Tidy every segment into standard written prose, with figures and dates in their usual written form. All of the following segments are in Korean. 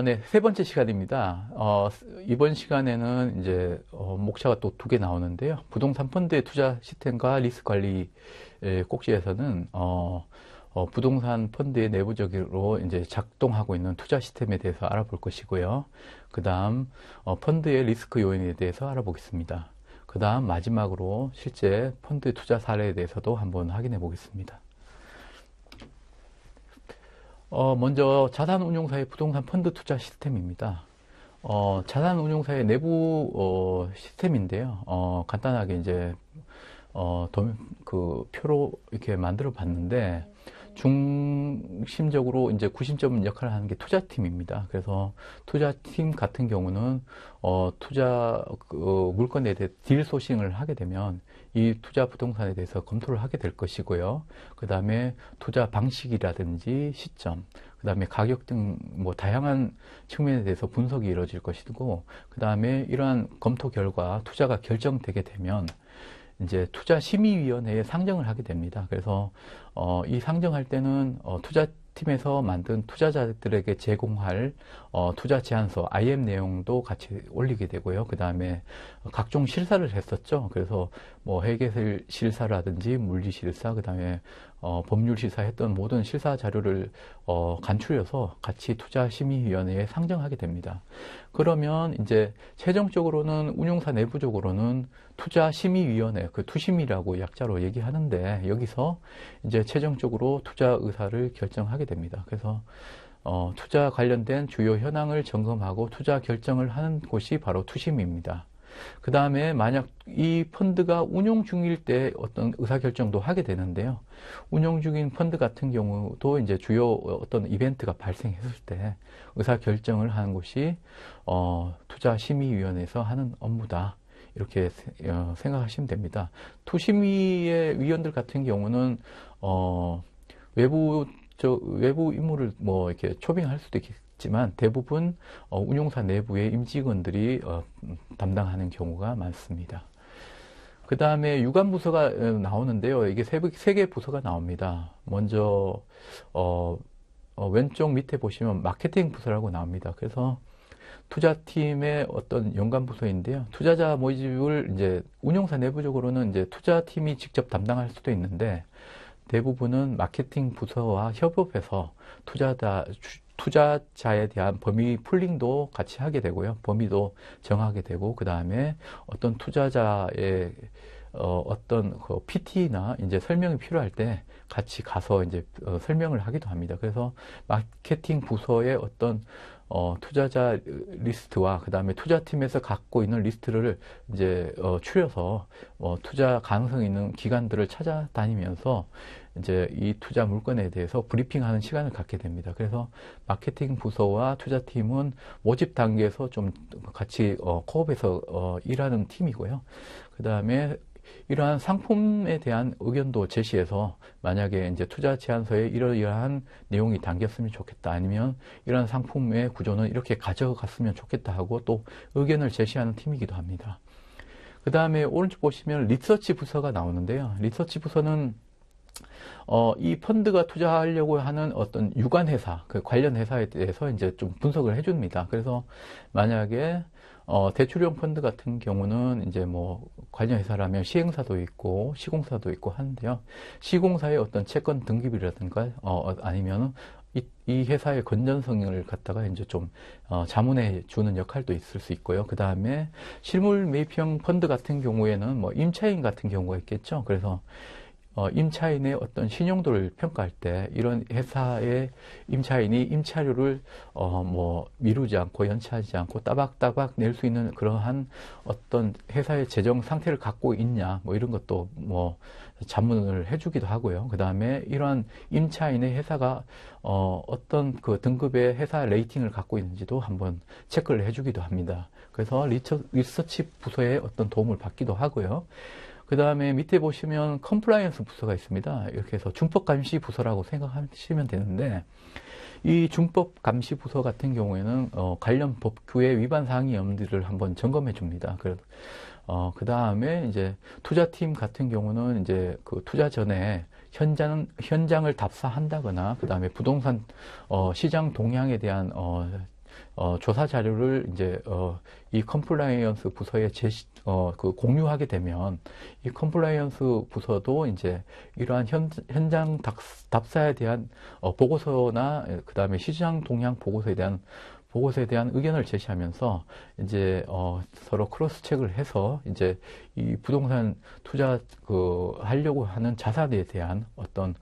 네, 세 번째 시간입니다. 이번 시간에는 이제 목차가 또 두 개 나오는데요. 부동산 펀드의 투자 시스템과 리스크 관리 꼭지에서는 부동산 펀드의 내부적으로 이제 작동하고 있는 투자 시스템에 대해서 알아볼 것이고요. 그다음 펀드의 리스크 요인에 대해서 알아보겠습니다. 그다음 마지막으로 실제 펀드 투자 사례에 대해서도 한번 확인해 보겠습니다. 먼저 자산운용사의 부동산 펀드 투자 시스템입니다. 자산운용사의 내부 시스템인데요. 간단하게 이제 그 표로 이렇게 만들어 봤는데 중심적으로 이제 구심점 역할을 하는 게 투자팀입니다. 그래서 투자팀 같은 경우는 투자 물건에 대해 딜 소싱을 하게 되면 이 투자 부동산에 대해서 검토를 하게 될 것이고요. 그 다음에 투자 방식이라든지 시점, 그 다음에 가격 등 뭐 다양한 측면에 대해서 분석이 이루어질 것이고, 그 다음에 이러한 검토 결과 투자가 결정되게 되면 이제 투자심의위원회에 상정을 하게 됩니다. 그래서 이 상정할 때는 투자팀에서 만든 투자자들에게 제공할 투자 제안서 IM 내용도 같이 올리게 되고요. 그 다음에 각종 실사를 했었죠. 그래서 뭐 회계 실사라든지 물리 실사, 그 다음에 법률 실사했던 모든 실사 자료를 간추려서 같이 투자심의위원회에 상정하게 됩니다. 그러면 이제 최종적으로는 운용사 내부적으로는 투자심의위원회, 그 투심이라고 약자로 얘기하는데 여기서 이제 최종적으로 투자 의사를 결정하게 됩니다. 그래서 투자 관련된 주요 현황을 점검하고 투자 결정을 하는 곳이 바로 투심입니다. 그 다음에 만약 이 펀드가 운용 중일 때 어떤 의사결정도 하게 되는데요. 운용 중인 펀드 같은 경우도 이제 주요 어떤 이벤트가 발생했을 때 의사결정을 하는 곳이 투자심의위원회에서 하는 업무다. 이렇게 생각하시면 됩니다. 투심위의 위원들 같은 경우는 외부 인물을 뭐 이렇게 초빙할 수도 있겠지만 대부분 운용사 내부의 임직원들이 담당하는 경우가 많습니다. 그 다음에 유관 부서가 나오는데요. 이게 세 개 부서가 나옵니다. 먼저 왼쪽 밑에 보시면 마케팅 부서라고 나옵니다. 그래서 투자팀의 어떤 연관 부서인데요. 투자자 모집을 이제 운용사 내부적으로는 이제 투자팀이 직접 담당할 수도 있는데 대부분은 마케팅 부서와 협업해서 투자자에 대한 범위 풀링도 같이 하게 되고요. 범위도 정하게 되고, 그 다음에 어떤 투자자의 어떤 그 PT나 이제 설명이 필요할 때 같이 가서 이제 설명을 하기도 합니다. 그래서 마케팅 부서의 어떤 투자자 리스트와 그 다음에 투자팀에서 갖고 있는 리스트를 이제 추려서 투자 가능성 있는 기관들을 찾아다니면서 이제 이 투자 물건에 대해서 브리핑하는 시간을 갖게 됩니다. 그래서 마케팅 부서와 투자팀은 모집 단계에서 좀 같이 코업해서 일하는 팀이고요. 그 다음에 이러한 상품에 대한 의견도 제시해서 만약에 이제 투자 제안서에 이러이러한 내용이 담겼으면 좋겠다, 아니면 이러한 상품의 구조는 이렇게 가져갔으면 좋겠다 하고 또 의견을 제시하는 팀이기도 합니다. 그 다음에 오른쪽 보시면 리서치 부서가 나오는데요. 리서치 부서는 이 펀드가 투자하려고 하는 어떤 유관 회사, 그 관련 회사에 대해서 이제 좀 분석을 해줍니다. 그래서 만약에 대출형 펀드 같은 경우는 이제 뭐 관련 회사라면 시행사도 있고 시공사도 있고 하는데요. 시공사의 어떤 채권 등급이라든가 아니면 이 회사의 건전성을 갖다가 이제 좀 자문해 주는 역할도 있을 수 있고요. 그 다음에 실물 매입형 펀드 같은 경우에는 뭐 임차인 같은 경우가 있겠죠. 그래서 임차인의 어떤 신용도를 평가할 때 이런 회사의 임차인이 임차료를 뭐 미루지 않고 연체하지 않고 따박따박 낼 수 있는 그러한 어떤 회사의 재정 상태를 갖고 있냐, 뭐 이런 것도 뭐 자문을 해주기도 하고요. 그 다음에 이러한 임차인의 회사가 어떤 그 등급의 회사 레이팅을 갖고 있는지도 한번 체크를 해주기도 합니다. 그래서 리서치 부서의 어떤 도움을 받기도 하고요. 그 다음에 밑에 보시면 컴플라이언스 부서가 있습니다. 이렇게 해서 준법감시 부서라고 생각하시면 되는데, 이 준법감시 부서 같은 경우에는 관련 법규의 위반 사항이 없는지를 한번 점검해 줍니다. 그 다음에 이제 투자팀 같은 경우는 이제 그 투자 전에 현장을 답사한다거나, 그 다음에 부동산 시장 동향에 대한 조사 자료를 이제 이 컴플라이언스 부서에 공유하게 되면 이 컴플라이언스 부서도 이제 이러한 현장 답사에 대한 보고서나 그다음에 시장 동향 보고서에 대한 의견을 제시하면서 이제 서로 크로스 체크를 해서 이제 이 부동산 투자 하려고 하는 자산에 대한 어떤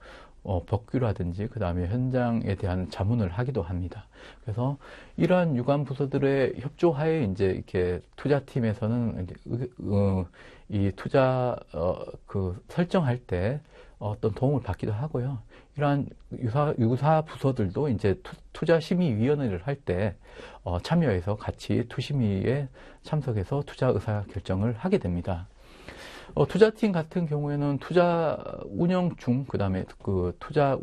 법규라든지 그 다음에 현장에 대한 자문을 하기도 합니다. 그래서 이러한 유관 부서들의 협조하에 이제 이렇게 투자팀에서는 이 투자 설정할 때 어떤 도움을 받기도 하고요. 이러한 유사 부서들도 이제 투자심의위원회를 할 때 참여해서 같이 투심의에 참석해서 투자 의사 결정을 하게 됩니다. 투자팀 같은 경우에는 투자 운영 중, 그 다음에 투자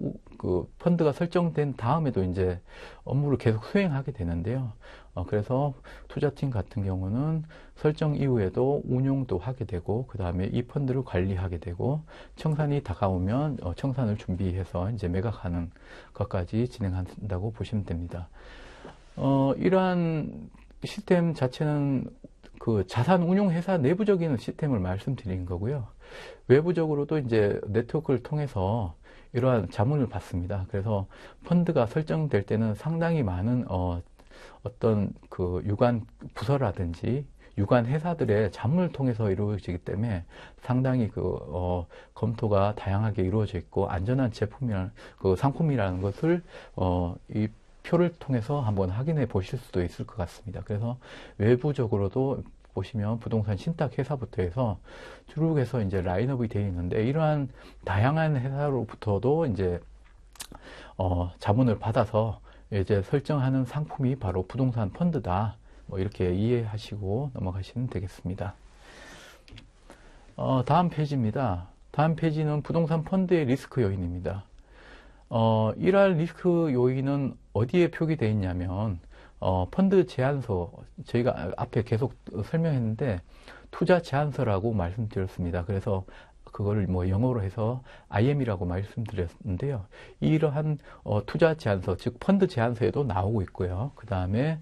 펀드가 설정된 다음에도 이제 업무를 계속 수행하게 되는데요. 그래서 투자팀 같은 경우는 설정 이후에도 운용도 하게 되고, 그 다음에 이 펀드를 관리하게 되고, 청산이 다가오면 청산을 준비해서 이제 매각하는 것까지 진행한다고 보시면 됩니다. 이러한 시스템 자체는 자산 운용 회사 내부적인 시스템을 말씀드린 거고요. 외부적으로도 이제 네트워크를 통해서 이러한 자문을 받습니다. 그래서 펀드가 설정될 때는 상당히 많은 어떤 유관 부서라든지 유관 회사들의 자문을 통해서 이루어지기 때문에 상당히 검토가 다양하게 이루어져 있고 안전한 제품이라는 상품이라는 것을 이 표를 통해서 한번 확인해 보실 수도 있을 것 같습니다. 그래서 외부적으로도 보시면 부동산 신탁 회사부터 해서 쭉 해서 이제 라인업이 되어 있는데, 이러한 다양한 회사로부터도 이제 자문을 받아서 이제 설정하는 상품이 바로 부동산 펀드다. 이렇게 이해하시고 넘어가시면 되겠습니다. 다음 페이지입니다. 다음 페이지는 부동산 펀드의 리스크 요인입니다. 이러한 리스크 요인은 어디에 표기되어 있냐면 펀드 제안서, 저희가 앞에 계속 설명했는데 투자 제안서라고 말씀드렸습니다. 그래서 그거를 영어로 해서 IM이라고 말씀드렸는데요. 이러한 투자 제안서, 즉 펀드 제안서에도 나오고 있고요. 그 다음에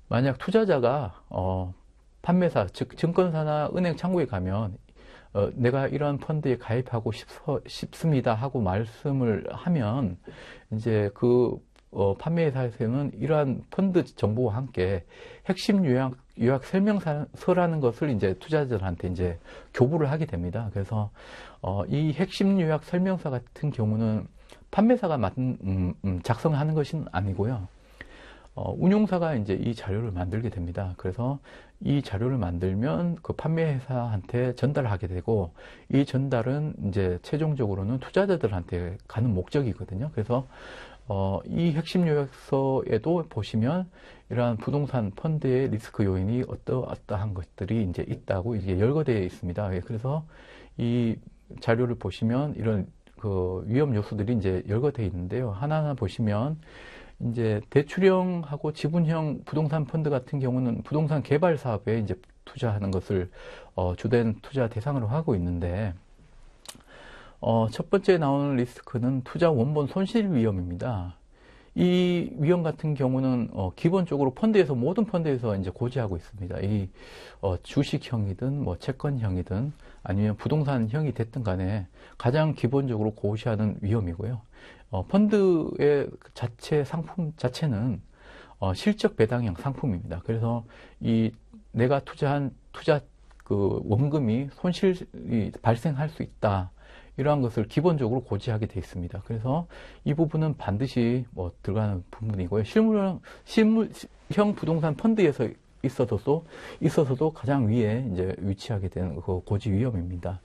만약 투자자가 판매사, 즉 증권사나 은행 창구에 가면 내가 이런 펀드에 가입하고 싶습니다 하고 말씀을 하면 이제 판매회사에서는 이러한 펀드 정보와 함께 핵심 요약 설명서라는 것을 이제 투자자들한테 이제 교부를 하게 됩니다. 그래서 이 핵심 요약 설명서 같은 경우는 판매사가 작성하는 것은 아니고요. 운용사가 이제 이 자료를 만들게 됩니다. 그래서 이 자료를 만들면 판매회사한테 전달하게 되고, 이 전달은 이제 최종적으로는 투자자들한테 가는 목적이거든요. 그래서 이 핵심 요약서에도 보시면 이러한 부동산 펀드의 리스크 요인이 어떠한 것들이 이제 있다고 이게 열거되어 있습니다. 그래서 이 자료를 보시면 이런 위험 요소들이 이제 열거되어 있는데요. 하나하나 보시면 이제 대출형하고 지분형 부동산 펀드 같은 경우는 부동산 개발 사업에 이제 투자하는 것을 주된 투자 대상으로 하고 있는데, 첫 번째 나오는 리스크는 투자 원본 손실 위험입니다. 이 위험 같은 경우는 기본적으로 모든 펀드에서 이제 고지하고 있습니다. 이 주식형이든 채권형이든 아니면 부동산형이 됐든 간에 가장 기본적으로 고시하는 위험이고요. 펀드의 상품 자체는 실적 배당형 상품입니다. 그래서 내가 투자한 투자 원금이 손실이 발생할 수 있다. 이러한 것을 기본적으로 고지하게 되어 있습니다. 그래서 이 부분은 반드시 들어가는 부분이고요. 실물형 부동산 펀드에서 있어서도 가장 위에 이제 위치하게 되는 고지 위험입니다.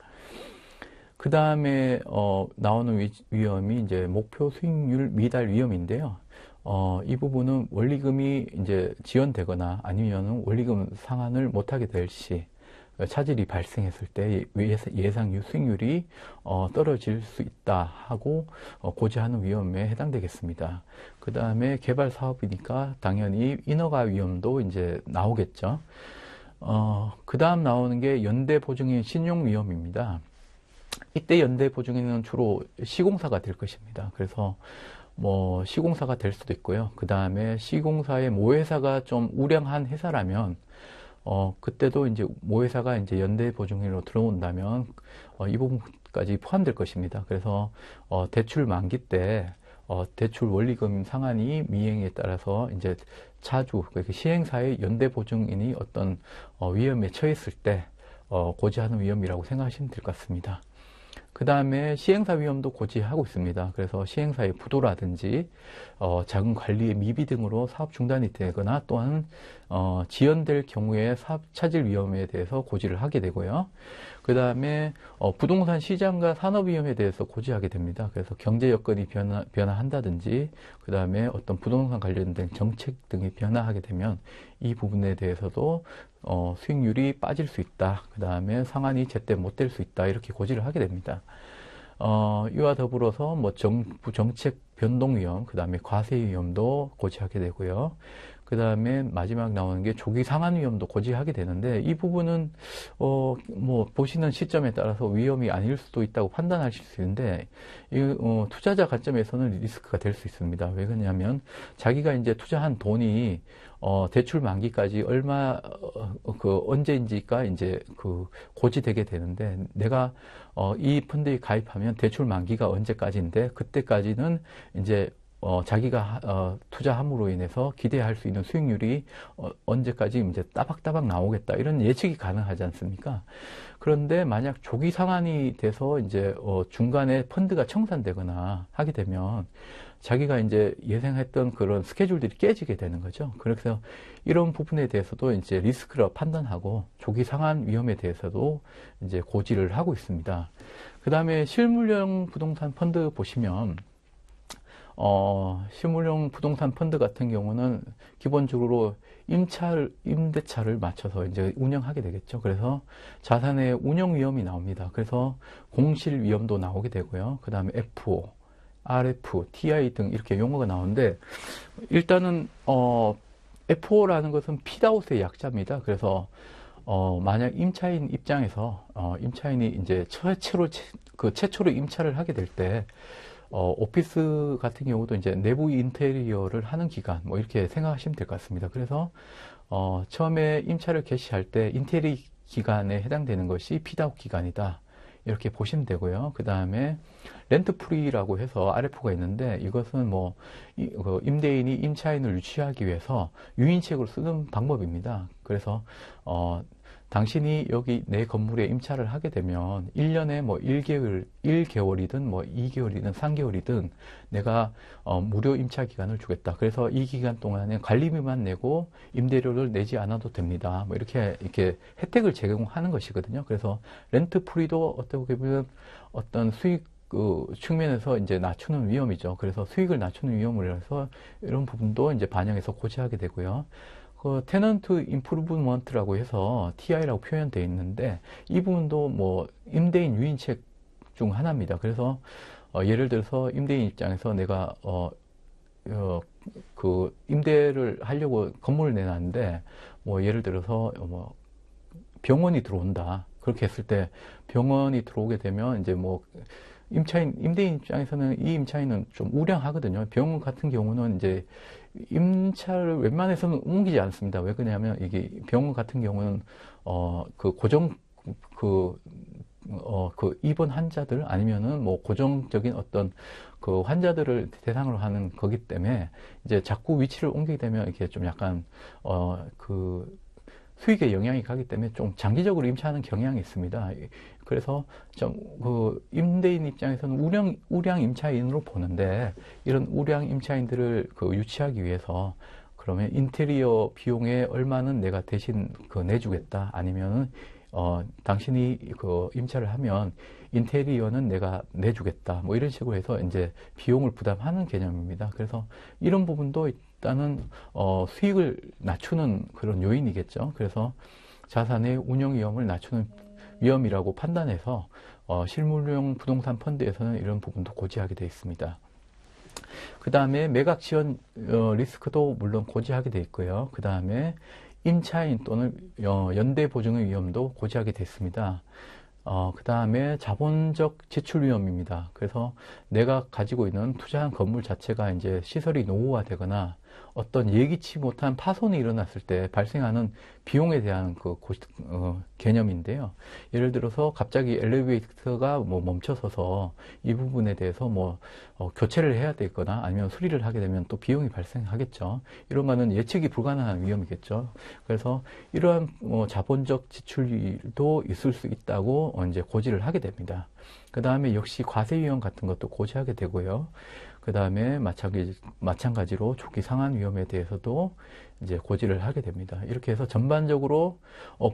그 다음에 나오는 위험이 이제 목표 수익률 미달 위험인데요. 이 부분은 원리금이 이제 지연되거나 아니면은 원리금 상환을 못하게 될 시, 차질이 발생했을 때 예상 수익률이 떨어질 수 있다 하고 고지하는 위험에 해당되겠습니다. 그 다음에 개발 사업이니까 당연히 인허가 위험도 이제 나오겠죠. 그 다음 나오는 게 연대 보증인 신용 위험입니다. 이때 연대 보증인은 주로 시공사가 될 것입니다. 그래서 뭐 시공사가 될 수도 있고요. 그 다음에 시공사의 모회사가 좀 우량한 회사라면 그때도 이제 모회사가 이제 연대 보증인으로 들어온다면 이 부분까지 포함될 것입니다. 그래서 대출 만기 때 대출 원리금 상환이 미행에 따라서 이제 차주, 그러니까 시행사의 연대 보증인이 어떤 위험에 처했을 때 고지하는 위험이라고 생각하시면 될 것 같습니다. 그 다음에 시행사 위험도 고지하고 있습니다. 그래서 시행사의 부도라든지 자금 관리의 미비 등으로 사업 중단이 되거나 또한 지연될 경우에 사업 차질 위험에 대해서 고지를 하게 되고요. 그 다음에 부동산 시장과 산업 위험에 대해서 고지하게 됩니다. 그래서 경제 여건이 변화한다든지 그 다음에 어떤 부동산 관련된 정책 등이 변화하게 되면 이 부분에 대해서도 수익률이 빠질 수 있다. 그 다음에 상환이 제때 못 될 수 있다. 이렇게 고지를 하게 됩니다. 이와 더불어서 뭐 정부 정책 변동 위험, 그 다음에 과세 위험도 고지하게 되고요. 그 다음에 마지막 나오는 게 조기 상환 위험도 고지하게 되는데 이 부분은 뭐 보시는 시점에 따라서 위험이 아닐 수도 있다고 판단하실 수 있는데 투자자 관점에서는 리스크가 될 수 있습니다. 왜 그러냐면 자기가 이제 투자한 돈이 대출 만기까지 얼마 언제인지가 이제 고지되게 되는데 내가 이 펀드에 가입하면 대출 만기가 언제까지인데 그때까지는 이제 자기가 투자함으로 인해서 기대할 수 있는 수익률이 언제까지 이제 따박따박 나오겠다 이런 예측이 가능하지 않습니까? 그런데 만약 조기 상환이 돼서 이제 중간에 펀드가 청산되거나 하게 되면 자기가 이제 예상했던 그런 스케줄들이 깨지게 되는 거죠. 그래서 이런 부분에 대해서도 이제 리스크를 판단하고 조기 상환 위험에 대해서도 이제 고지를 하고 있습니다. 그 다음에 실물형 부동산 펀드 보시면 실물형 부동산 펀드 같은 경우는 기본적으로 임대차를 맞춰서 이제 운영하게 되겠죠. 그래서 자산의 운영 위험이 나옵니다. 그래서 공실 위험도 나오게 되고요. 그 다음에 FO, RF, TI 등 이렇게 용어가 나오는데 일단은 FO라는 것은 핏아웃의 약자입니다. 그래서 만약 임차인 입장에서 임차인이 이제 최초로 임차를 하게 될 때 오피스 같은 경우도 이제 내부 인테리어를 하는 기간 뭐 이렇게 생각하시면 될 것 같습니다. 그래서 처음에 임차를 개시할 때 인테리어 기간에 해당되는 것이 핏아웃 기간이다. 이렇게 보시면 되고요. 그 다음에 렌트 프리라고 해서 RF가 있는데 이것은 뭐 임대인이 임차인을 유치하기 위해서 유인책으로 쓰는 방법입니다. 그래서 당신이 여기 내 건물에 임차를 하게 되면 1년에 뭐 1개월이든 뭐 2개월이든 3개월이든 내가 무료 임차 기간을 주겠다. 그래서 이 기간 동안에 관리비만 내고 임대료를 내지 않아도 됩니다. 뭐 이렇게 혜택을 제공하는 것이거든요. 그래서 렌트 프리도 어떻게 보면 어떤 수익 측면에서 이제 낮추는 위험이죠. 그래서 수익을 낮추는 위험을 해서 이런 부분도 이제 반영해서 고지하게 되고요. 테넌트 임프루브먼트라고 해서 TI라고 표현되어 있는데 이 부분도 뭐 임대인 유인책 중 하나입니다. 그래서 예를 들어서 임대인 입장에서 내가 임대를 하려고 건물을 내놨는데 뭐 예를 들어서 뭐 병원이 들어온다. 그렇게 했을 때 병원이 들어오게 되면 이제 뭐 임대인 입장에서는 이 임차인은 좀 우량하거든요. 병원 같은 경우는 이제 임차를 웬만해서는 옮기지 않습니다. 왜 그러냐면 이게 병원 같은 경우는 입원 환자들 아니면은 뭐 고정적인 어떤 그 환자들을 대상으로 하는 거기 때문에 이제 자꾸 위치를 옮기게 되면 이렇게 좀 약간 수익에 영향이 가기 때문에 좀 장기적으로 임차하는 경향이 있습니다. 그래서 좀 임대인 입장에서는 우량 임차인으로 보는데 이런 우량 임차인들을 유치하기 위해서 그러면 인테리어 비용에 얼마는 내가 대신 내주겠다. 아니면은 당신이 임차를 하면 인테리어는 내가 내주겠다. 뭐 이런 식으로 해서 이제 비용을 부담하는 개념입니다. 그래서 이런 부분도 일단은 수익을 낮추는 그런 요인이겠죠. 그래서 자산의 운영 위험을 낮추는 위험이라고 판단해서 실물용 부동산 펀드에서는 이런 부분도 고지하게 되어 있습니다. 그 다음에 매각 지연 리스크도 물론 고지하게 되어 있고요. 그 다음에 임차인 또는 연대 보증의 위험도 고지하게 되어 있습니다. 그 다음에 자본적 지출 위험입니다. 그래서 내가 가지고 있는 투자한 건물 자체가 이제 시설이 노후화되거나 어떤 예기치 못한 파손이 일어났을 때 발생하는 비용에 대한 개념인데요. 예를 들어서 갑자기 엘리베이터가 뭐 멈춰서서 이 부분에 대해서 교체를 해야 되거나 아니면 수리를 하게 되면 또 비용이 발생하겠죠. 이런 거는 예측이 불가능한 위험이겠죠. 그래서 이러한 자본적 지출도 있을 수 있다고 이제 고지를 하게 됩니다. 그 다음에 역시 과세 위험 같은 것도 고지하게 되고요. 그 다음에 마찬가지로 조기 상환 위험에 대해서도 이제 고지를 하게 됩니다. 이렇게 해서 전반적으로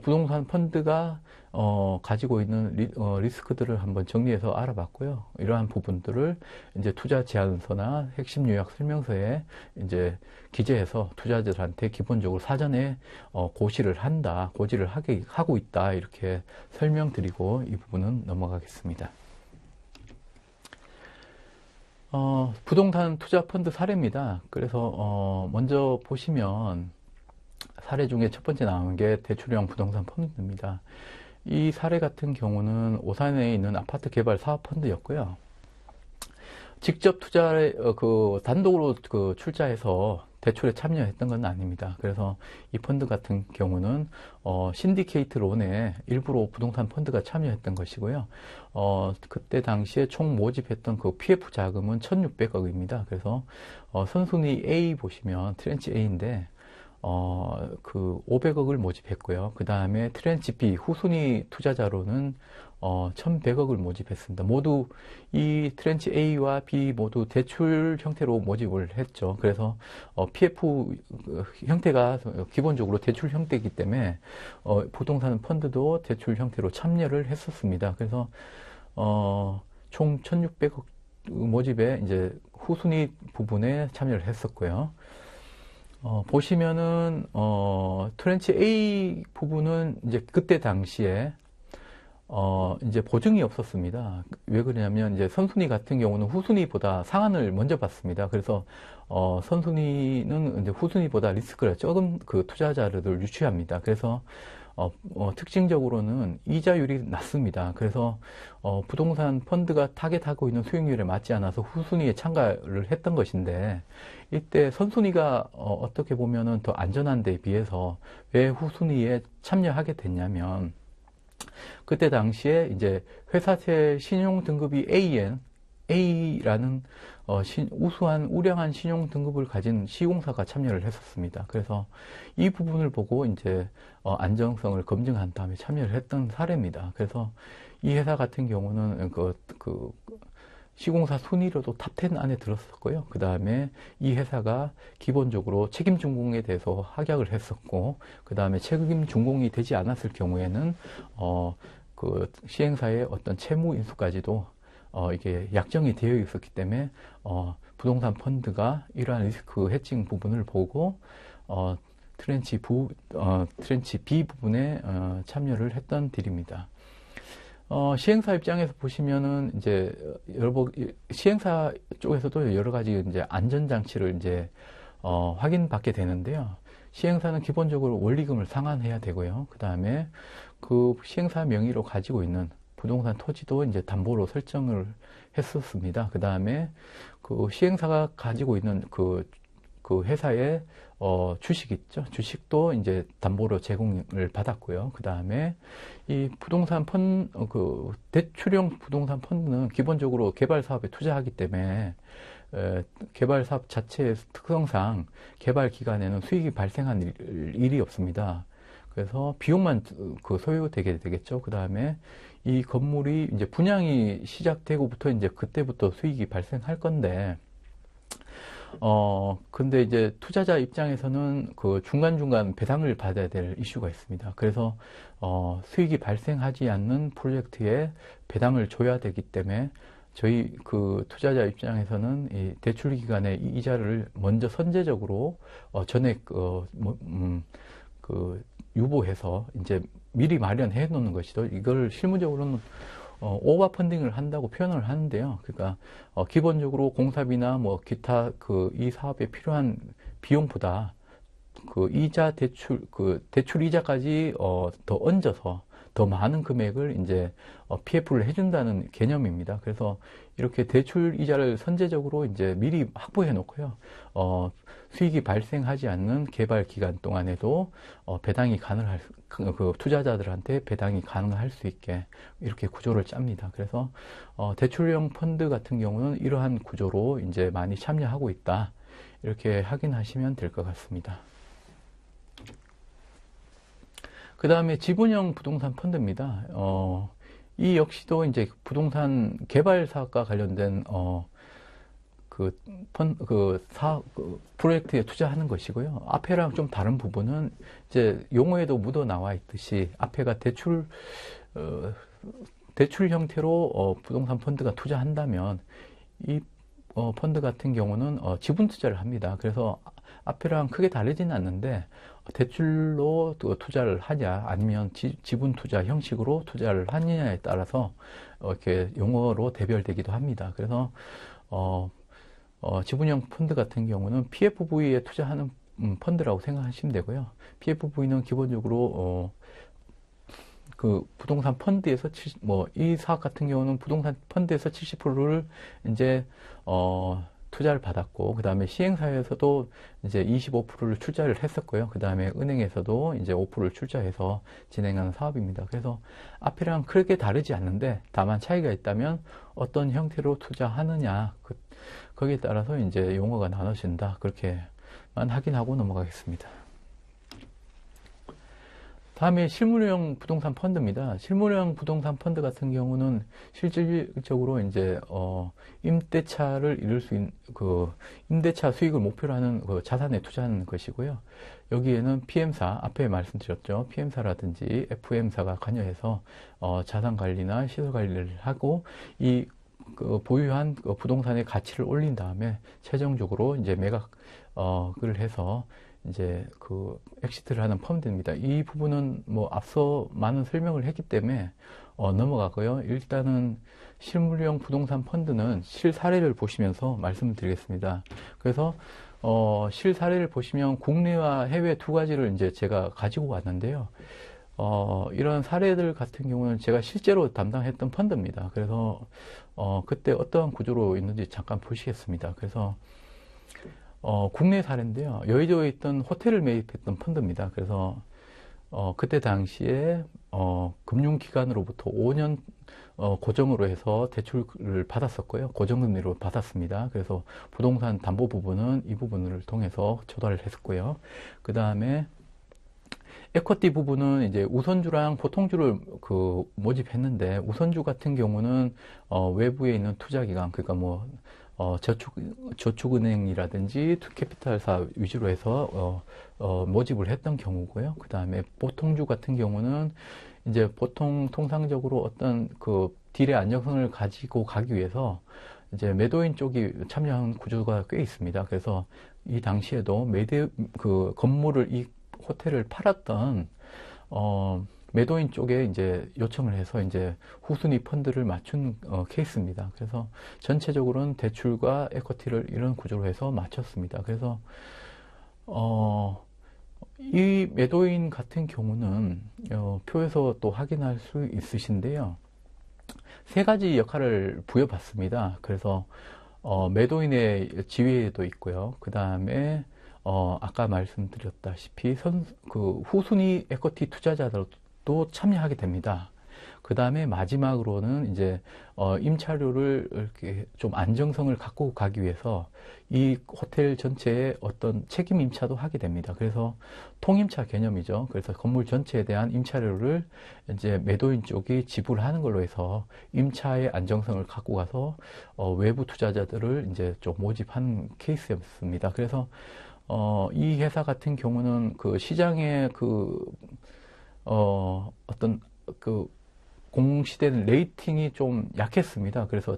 부동산 펀드가 가지고 있는 리스크들을 한번 정리해서 알아봤고요. 이러한 부분들을 이제 투자 제안서나 핵심 요약 설명서에 이제 기재해서 투자자들한테 기본적으로 사전에 고지를 하고 있다 이렇게 설명드리고 이 부분은 넘어가겠습니다. 부동산 투자 펀드 사례입니다. 그래서 먼저 보시면 사례 중에 첫 번째 나오는 게 대출형 부동산 펀드입니다. 이 사례 같은 경우는 오산에 있는 아파트 개발 사업 펀드였고요. 직접 투자에 단독으로 출자해서 대출에 참여했던 건 아닙니다. 그래서 이 펀드 같은 경우는 신디케이트 론에 일부러 부동산 펀드가 참여했던 것이고요. 그때 당시에 총 모집했던 그 PF 자금은 1,600억입니다. 그래서 선순위 A 보시면 트렌치 A인데 500억을 모집했고요. 그 다음에 트렌치 B 후순위 투자자로는 1,100억을 모집했습니다. 모두 이 트렌치 A와 B 모두 대출 형태로 모집을 했죠. 그래서 PF 형태가 기본적으로 대출 형태이기 때문에 부동산 펀드도 대출 형태로 참여를 했었습니다. 그래서 총 1,600억 모집에 이제 후순위 부분에 참여를 했었고요. 보시면은 트렌치 A 부분은 이제 그때 당시에 이제 보증이 없었습니다. 왜 그러냐면 이제 선순위 같은 경우는 후순위보다 상한을 먼저 받습니다. 그래서 선순위는 이제 후순위보다 리스크가 조금 투자자를 유치합니다. 그래서 특징적으로는 이자율이 낮습니다. 그래서 부동산 펀드가 타겟하고 있는 수익률에 맞지 않아서 후순위에 참가를 했던 것인데 이때 선순위가 어떻게 보면은 더 안전한 데 비해서 왜 후순위에 참여하게 됐냐면 그때 당시에 이제 회사채 신용 등급이 A라는 우수한 우량한 신용 등급을 가진 시공사가 참여를 했었습니다. 그래서 이 부분을 보고 이제 안정성을 검증한 다음에 참여를 했던 사례입니다. 그래서 이 회사 같은 경우는 시공사 순위로도 탑10 안에 들었었고요. 그 다음에 이 회사가 기본적으로 책임 준공에 대해서 확약을 했었고, 그 다음에 책임 준공이 되지 않았을 경우에는 시행사의 어떤 채무 인수까지도 이게 약정이 되어 있었기 때문에 부동산 펀드가 이러한 리스크 해칭 부분을 보고 트렌치 B 부분에 참여를 했던 딜입니다. 시행사 입장에서 보시면은 이제 시행사 쪽에서도 여러 가지 이제 안전장치를 이제 확인받게 되는데요. 시행사는 기본적으로 원리금을 상환해야 되고요. 그 다음에 그 시행사 명의로 가지고 있는 부동산 토지도 이제 담보로 설정을 했었습니다. 그 다음에 그 시행사가 가지고 있는 그 회사의 주식 있죠. 주식도 이제 담보로 제공을 받았고요. 그 다음에 이 부동산 대출형 부동산 펀드는 기본적으로 개발 사업에 투자하기 때문에 개발 사업 자체의 특성상 개발 기간에는 수익이 발생한 일이 없습니다. 그래서 비용만 소요되게 되겠죠. 그 다음에 이 건물이 이제 분양이 시작되고부터 이제 그때부터 수익이 발생할 건데, 근데 이제 투자자 입장에서는 그 중간중간 배당을 받아야 될 이슈가 있습니다. 그래서, 수익이 발생하지 않는 프로젝트에 배당을 줘야 되기 때문에 저희 투자자 입장에서는 이 대출 기간에 이 이자를 먼저 선제적으로, 전액, 유보해서 이제 미리 마련해 놓는 것이죠. 이걸 실무적으로는 오버 펀딩을 한다고 표현을 하는데요. 그러니까 기본적으로 공사비나 기타 이 사업에 필요한 비용보다 대출 이자까지 더 얹어서 더 많은 금액을 이제 PF를 해준다는 개념입니다. 그래서 이렇게 대출 이자를 선제적으로 이제 미리 확보해 놓고요. 수익이 발생하지 않는 개발 기간 동안에도 배당이 가능할 그 투자자들한테 배당이 가능할 수 있게 이렇게 구조를 짭니다. 그래서 대출형 펀드 같은 경우는 이러한 구조로 이제 많이 참여하고 있다. 이렇게 확인하시면 될 것 같습니다. 그 다음에 지분형 부동산 펀드입니다. 이 역시도 이제 부동산 개발 사업과 관련된 프로젝트에 투자하는 것이고요. 앞에랑 좀 다른 부분은 이제 용어에도 묻어 나와 있듯이 앞에가 대출 형태로 부동산 펀드가 투자한다면 이 펀드 같은 경우는 지분 투자를 합니다. 그래서 앞에랑 크게 다르지는 않는데 대출로 투자를 하냐 아니면 지분 투자 형식으로 투자를 하느냐에 따라서 이렇게 용어로 대별되기도 합니다. 그래서 지분형 펀드 같은 경우는 PFV에 투자하는 펀드라고 생각하시면 되고요. PFV는 기본적으로 그 부동산 펀드에서 이 사업 같은 경우는 부동산 펀드에서 70%를 이제 투자를 받았고, 그 다음에 시행사에서도 이제 25%를 출자를 했었고요. 그 다음에 은행에서도 이제 5%를 출자해서 진행하는 사업입니다. 그래서 앞이랑 크게 다르지 않는데, 다만 차이가 있다면 어떤 형태로 투자하느냐, 거기에 따라서 이제 용어가 나눠진다. 그렇게만 확인하고 넘어가겠습니다. 다음에 실물형 부동산 펀드입니다. 실물형 부동산 펀드 같은 경우는 실질적으로 이제 임대차를 이룰 수 있는 임대차 수익을 목표로 하는 자산에 투자하는 것이고요. 여기에는 PM사 앞에 말씀드렸죠. PM사라든지 FM사가 관여해서 자산 관리나 시설 관리를 하고 이 보유한 부동산의 가치를 올린 다음에 최종적으로 이제 매각을 해서 이제 엑시트를 하는 펀드입니다. 이 부분은 앞서 많은 설명을 했기 때문에 넘어가고요. 일단은 실물형 부동산 펀드는 실사례를 보시면서 말씀을 드리겠습니다. 그래서 실사례를 보시면 국내와 해외 두 가지를 이제 제가 가지고 왔는데요. 이런 사례들 같은 경우는 제가 실제로 담당했던 펀드입니다. 그래서 그때 어떠한 구조로 있는지 잠깐 보시겠습니다. 그래서 국내 사례인데요. 여의도에 있던 호텔을 매입했던 펀드입니다. 그래서 그때 당시에 금융기관으로부터 5년 고정으로 해서 대출을 받았었고요. 고정금리로 받았습니다. 그래서 부동산 담보 부분은 이 부분을 통해서 조달을 했었고요. 그 다음에 에쿼티 부분은 이제 우선주랑 보통주를 모집했는데, 우선주 같은 경우는 외부에 있는 투자기관, 그러니까 저축은행이라든지 투캐피탈사 위주로 해서 모집을 했던 경우고요. 그 다음에 보통주 같은 경우는 이제 보통 통상적으로 어떤 딜의 안정성을 가지고 가기 위해서 이제 매도인 쪽이 참여한 구조가 꽤 있습니다. 그래서 이 당시에도 건물을 이 호텔을 팔았던 매도인 쪽에 이제 요청을 해서 이제 후순위 펀드를 맞춘 케이스입니다. 그래서 전체적으로는 대출과 에쿼티를 이런 구조로 해서 맞췄습니다. 그래서 이 매도인 같은 경우는 표에서 또 확인할 수 있으신데요. 세 가지 역할을 부여받습니다. 그래서 매도인의 지위에도 있고요. 그 다음에 아까 말씀드렸다시피 후순위 에쿼티 투자자들도 참여하게 됩니다. 그 다음에 마지막으로는 이제 임차료를 이렇게 좀 안정성을 갖고 가기 위해서 이 호텔 전체에 어떤 책임 임차도 하게 됩니다. 그래서 통임차 개념이죠. 그래서 건물 전체에 대한 임차료를 이제 매도인 쪽이 지불하는 걸로 해서 임차의 안정성을 갖고 가서 외부 투자자들을 이제 좀 모집한 케이스였습니다. 그래서 이 회사 같은 경우는 시장의 어떤 공시되는 레이팅이 좀 약했습니다. 그래서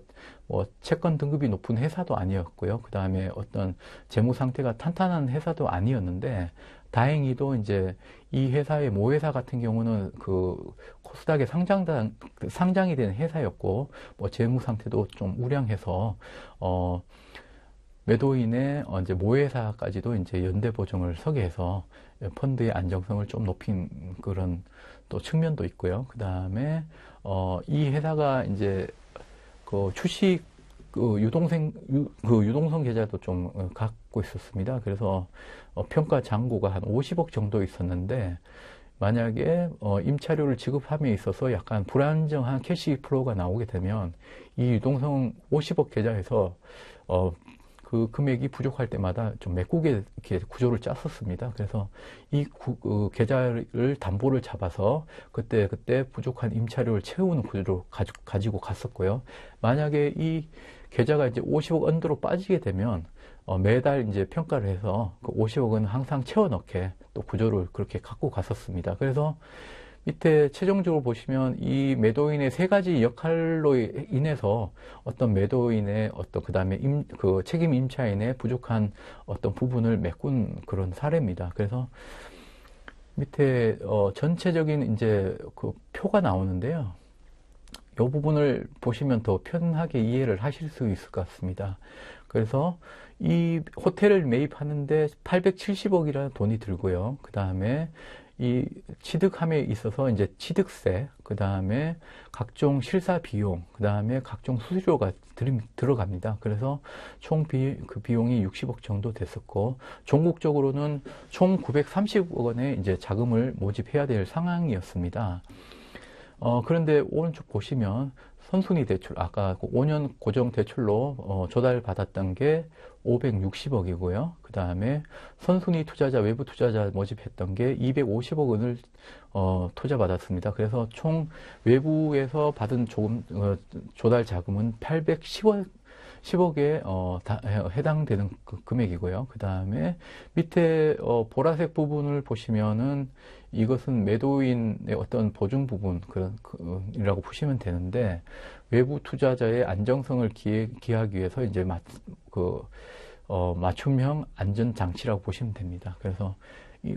채권 등급이 높은 회사도 아니었고요. 그 다음에 어떤 재무 상태가 탄탄한 회사도 아니었는데, 다행히도 이제 이 회사의 모회사 같은 경우는 코스닥에 상장이 된 회사였고, 재무 상태도 좀 우량해서 매도인의 이제 모회사까지도 이제 연대 보증을 서게 해서 펀드의 안정성을 좀 높인 그런 또 측면도 있고요. 그 다음에 이 회사가 이제 그 주식 유동성 계좌도 좀 갖고 있었습니다. 그래서 평가 잔고가 한 50억 정도 있었는데, 만약에 임차료를 지급함에 있어서 약간 불안정한 캐시 플로우가 나오게 되면 이 유동성 50억 계좌에서 그 금액이 부족할 때마다 좀 메꾸게 이렇게 구조를 짰었습니다. 그래서 이 계좌를 담보를 잡아서 그때 부족한 임차료를 채우는 구조로 가지고 갔었고요. 만약에 이 계좌가 이제 50억 언더로 빠지게 되면 매달 이제 평가를 해서 그 50억은 항상 채워넣게 또 구조를 그렇게 갖고 갔었습니다. 그래서 밑에 최종적으로 보시면 이 매도인의 세 가지 역할로 인해서 어떤 매도인의 그 다음에 그 책임 임차인의 부족한 어떤 부분을 메꾼 그런 사례입니다. 그래서 밑에 전체적인 이제 그 표가 나오는데요. 이 부분을 보시면 더 편하게 이해를 하실 수 있을 것 같습니다. 그래서 이 호텔을 매입하는데 870억이라는 돈이 들고요. 그 다음에 이 취득함에 있어서 이제 취득세, 그 다음에 각종 실사 비용, 그 다음에 각종 수수료가 들어갑니다. 그래서 총 그 비용이 60억 정도 됐었고, 종국적으로는 총 930억 원의 이제 자금을 모집해야 될 상황이었습니다. 그런데 오른쪽 보시면 선순위 대출, 아까 5년 고정 대출로 조달받았던 게 560억이고요. 그 다음에 선순위 투자자, 외부 투자자 모집했던 게 250억 원을 투자받았습니다. 그래서 총 외부에서 받은 조달 자금은 810억에 해당되는 금액이고요. 그 다음에 밑에 보라색 부분을 보시면은 이것은 매도인의 어떤 보증 부분 이라고 보시면 되는데, 외부 투자자의 안정성을 기하기 위해서 이제 맞춤형 안전 장치라고 보시면 됩니다. 그래서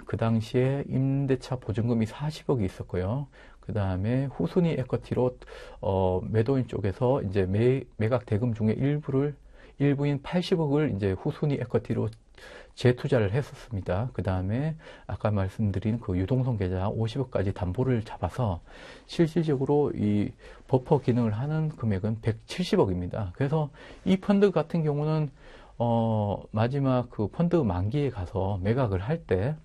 그 당시에 임대차 보증금이 40억이 있었고요. 그 다음에 후순위 에쿼티로 매도인 쪽에서 이제 매각 대금 중에 일부인 80억을 이제 후순위 에쿼티로 재투자를 했었습니다. 그 다음에 아까 말씀드린 그 유동성 계좌 50억까지 담보를 잡아서 실질적으로 이 버퍼 기능을 하는 금액은 170억입니다. 그래서 이 펀드 같은 경우는 마지막 그 펀드 만기에 가서 매각을 할 때,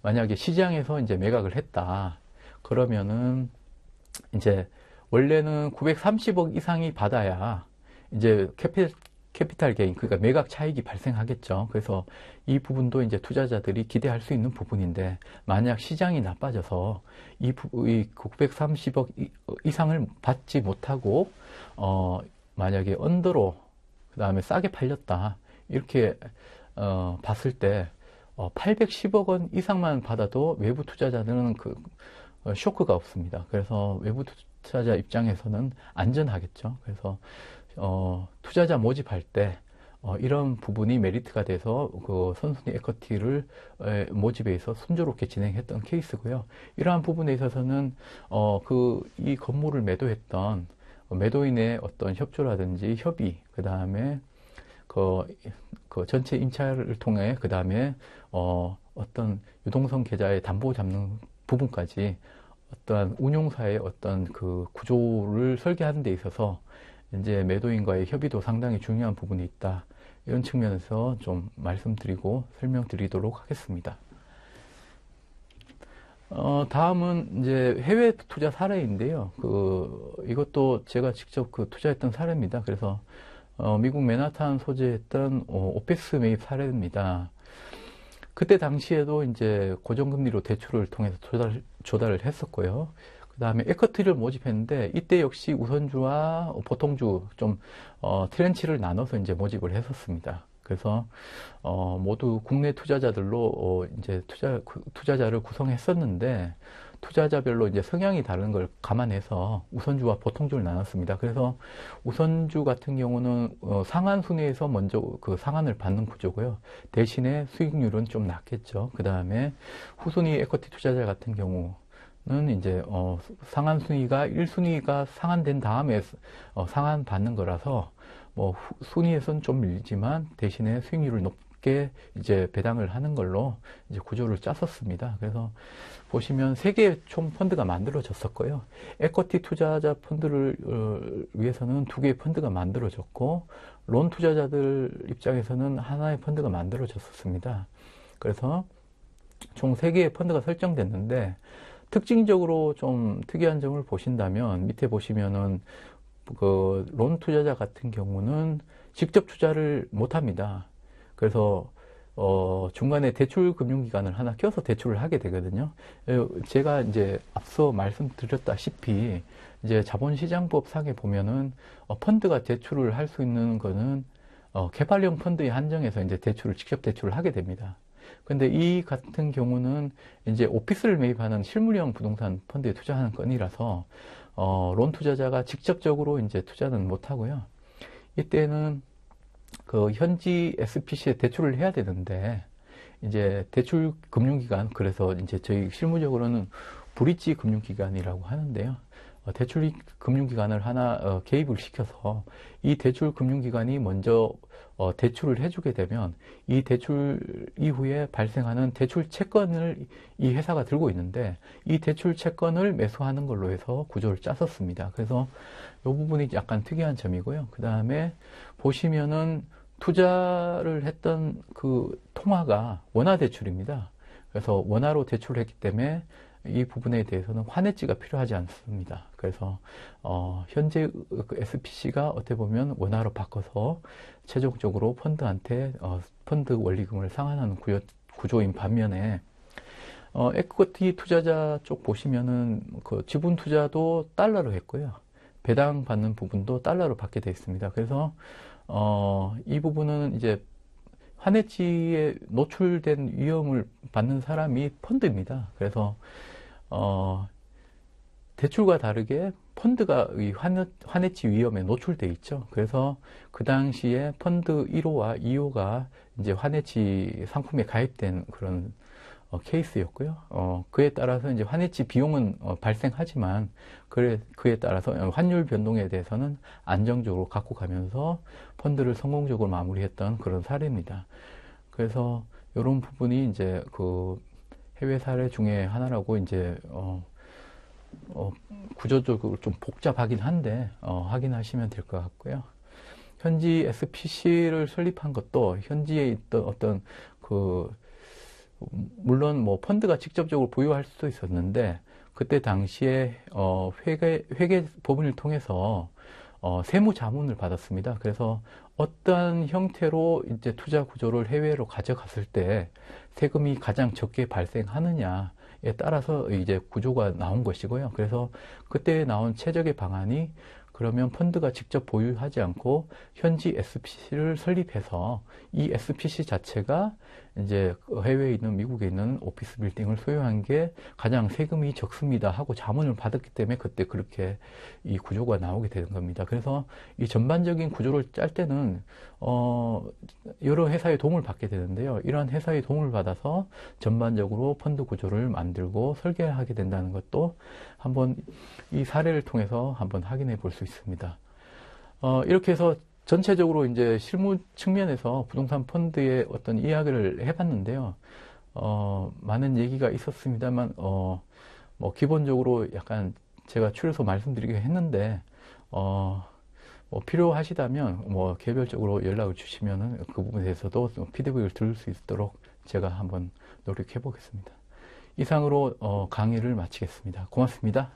만약에 시장에서 이제 매각을 했다 그러면은 이제 원래는 930억 이상이 받아야 이제 캐피탈 게인, 그러니까 매각 차익이 발생하겠죠. 그래서 이 부분도 이제 투자자들이 기대할 수 있는 부분인데, 만약 시장이 나빠져서 이 930억 이상을 받지 못하고 만약에 언더로 그 다음에 싸게 팔렸다 이렇게 봤을 때 810억 원 이상만 받아도 외부 투자자들은 쇼크가 없습니다. 그래서 외부 투자자 입장에서는 안전하겠죠. 그래서 투자자 모집할 때 이런 부분이 메리트가 돼서 그 선순위 에쿼티를 모집에 있어 순조롭게 진행했던 케이스고요. 이러한 부분에 있어서는 이 건물을 매도했던 매도인의 어떤 협조라든지 협의, 그 다음에 그 전체 임차를 통해 그 다음에 어떤 유동성 계좌에 담보 잡는 부분까지 어떠한 운용사의 어떤 그 구조를 설계하는 데 있어서 이제 매도인과의 협의도 상당히 중요한 부분이 있다. 이런 측면에서 좀 말씀드리고 설명드리도록 하겠습니다. 다음은 이제 해외 투자 사례인데요. 이것도 제가 직접 투자했던 사례입니다. 그래서 미국 맨하탄 소재했던 오피스 매입 사례입니다. 그때 당시에도 이제 고정금리로 대출을 통해서 조달을 했었고요. 그 다음에 에쿼티를 모집했는데, 이때 역시 우선주와 보통주 트렌치를 나눠서 이제 모집을 했었습니다. 그래서 모두 국내 투자자들로 이제 투자자를 구성했었는데, 투자자별로 이제 성향이 다른 걸 감안해서 우선주와 보통주를 나눴습니다. 그래서 우선주 같은 경우는 상한 순위에서 먼저 그 상한을 받는 구조고요. 대신에 수익률은 좀 낮겠죠. 그 다음에 후순위 에쿼티 투자자 같은 경우 이제 상한 순위가 1순위가 상한된 다음에 상한 받는 거라서 뭐 순위에서는 좀 밀리지만 대신에 수익률을 높게 이제 배당을 하는 걸로 이제 구조를 짰었습니다. 그래서 보시면 3개의 총 펀드가 만들어졌었고요. 에쿼티 투자자 펀드를 위해서는 2개의 펀드가 만들어졌고 론 투자자들 입장에서는 하나의 펀드가 만들어졌었습니다. 그래서 총 3개의 펀드가 설정됐는데 특징적으로 좀 특이한 점을 보신다면 밑에 보시면은 그 론 투자자 같은 경우는 직접 투자를 못 합니다. 그래서 중간에 대출 금융기관을 하나 껴서 대출을 하게 되거든요. 제가 이제 앞서 말씀드렸다시피 이제 자본시장법 상에 보면은 펀드가 대출을 할 수 있는 거는 개발형 펀드에 한정해서 이제 직접 대출을 하게 됩니다. 근데 이 같은 경우는 이제 오피스를 매입하는 실물형 부동산 펀드에 투자하는 건이라서 론 투자자가 직접적으로 이제 투자는 못 하고요. 이때는 그 현지 SPC에 대출을 해야 되는데 이제 대출 금융기관, 그래서 이제 저희 실무적으로는 브릿지 금융기관이라고 하는데요. 대출 금융기관을 하나 개입을 시켜서 이 대출 금융기관이 먼저 대출을 해주게 되면 이 대출 이후에 발생하는 대출 채권을 이 회사가 들고 있는데 이 대출 채권을 매수하는 걸로 해서 구조를 짰었습니다. 그래서 이 부분이 약간 특이한 점이고요. 그 다음에 보시면은 투자를 했던 그 통화가 원화 대출입니다. 그래서 원화로 대출을 했기 때문에 이 부분에 대해서는 환해지가 필요하지 않습니다. 그래서 현재 SPC가 어떻게 보면 원화로 바꿔서 최종적으로 펀드한테 펀드 원리금을 상환하는 구조인 반면에 에쿼티 투자자 쪽 보시면은 그 지분 투자도 달러로 했고요. 배당 받는 부분도 달러로 받게 되어 있습니다. 그래서 이 부분은 이제 환해지에 노출된 위험을 받는 사람이 펀드입니다. 그래서 대출과 다르게 펀드가 이 환해지 위험에 노출돼 있죠. 그래서 그 당시에 펀드 1호와 2호가 이제 환해지 상품에 가입된 그런 케이스였고요. 그에 따라서 이제 환해지 비용은 발생하지만 그에 따라서 환율 변동에 대해서는 안정적으로 갖고 가면서 펀드를 성공적으로 마무리했던 그런 사례입니다. 그래서 이런 부분이 이제 그 해외 사례 중에 하나라고 이제 구조적으로 좀 복잡하긴 한데 확인하시면 될 것 같고요. 현지 SPC를 설립한 것도 현지에 있던 어떤 물론 뭐 펀드가 직접적으로 보유할 수도 있었는데 그때 당시에 회계 법인을 통해서 세무 자문을 받았습니다. 그래서 어떠한 형태로 이제 투자 구조를 해외로 가져갔을 때 세금이 가장 적게 발생하느냐에 따라서 이제 구조가 나온 것이고요. 그래서 그때 나온 최적의 방안이 그러면 펀드가 직접 보유하지 않고 현지 SPC를 설립해서 이 SPC 자체가 이제 해외에 있는 미국에 있는 오피스 빌딩을 소유한 게 가장 세금이 적습니다 하고 자문을 받았기 때문에 그때 그렇게 이 구조가 나오게 되는 겁니다. 그래서 이 전반적인 구조를 짤 때는 여러 회사의 도움을 받게 되는데요. 이러한 회사의 도움을 받아서 전반적으로 펀드 구조를 만들고 설계하게 된다는 것도 한번 이 사례를 통해서 한번 확인해 볼 수 있습니다. 이렇게 해서 전체적으로 이제 실무 측면에서 부동산 펀드의 어떤 이야기를 해봤는데요. 많은 얘기가 있었습니다만, 뭐 기본적으로 약간 제가 추려서 말씀드리긴 했는데, 뭐 필요하시다면 뭐 개별적으로 연락을 주시면은 그 부분에 대해서도 피드백을 들을 수 있도록 제가 한번 노력해 보겠습니다. 이상으로 강의를 마치겠습니다. 고맙습니다.